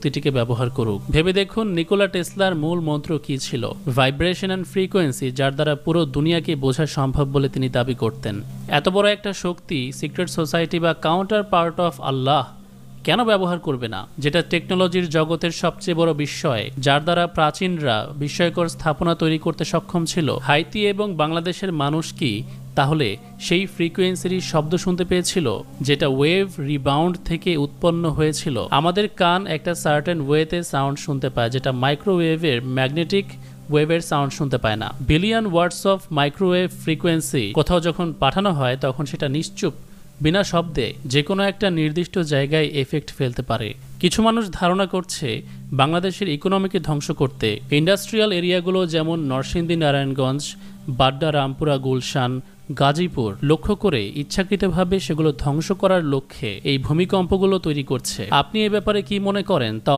শক্তিটিকে ব্যবহার করুক। ভেবে দেখুন নিকোলা টেসলার মূল মন্ত্র কি ছিল। ভাইব্রেশন অ্যান্ড ফ্রিকোয়েন্সি, যার দ্বারা পুরো দুনিয়াকে বোঝা সম্ভব বলে তিনি দাবি করতেন। এত বড় একটা শক্তি সিক্রেট সোসাইটি বা কাউন্টার পার্ট অফ আল্লাহ কেন ব্যবহার করবে না, যেটা টেকনোলজির জগতের সবচেয়ে বড় বিস্ময়, যার দ্বারা প্রাচীনরা বিস্ময়কর স্থাপনা তৈরি করতে সক্ষম ছিল। হাইতি এবং বাংলাদেশের মানুষ কি তাহলে সেই ফ্রিকোয়েন্সির শব্দ শুনতে পেয়েছিল, যেটা ওয়েভ রিবাউন্ড থেকে উৎপন্ন হয়েছিল? আমাদের কান একটা সার্টেন ওয়েতে সাউন্ড শুনতে পায়, যেটা মাইক্রোওয়েভের ম্যাগনেটিক ওয়েভের সাউন্ড শুনতে পায় না। Billion watts of microwave frequency কোথাও যখন পাঠানো হয়, তখন সেটা নিশ্চুপ বিনা শব্দে যে কোনো একটা নির্দিষ্ট জায়গায় এফেক্ট ফেলতে পারে। কিছু মানুষ ধারণা করছে বাংলাদেশের ইকোনমিকে ধ্বংস করতে ইন্ডাস্ট্রিয়াল এরিয়াগুলো যেমন নরসিংদী, নারায়ণগঞ্জ, বাড্ডা, রামপুরা, গুলশান, গাজীপুর লক্ষ্য করে ইচ্ছাকৃতভাবে সেগুলো ধ্বংস করার লক্ষ্যে এই ভূমিকম্পগুলো তৈরি করছে। আপনি এ ব্যাপারে কি মনে করেন তা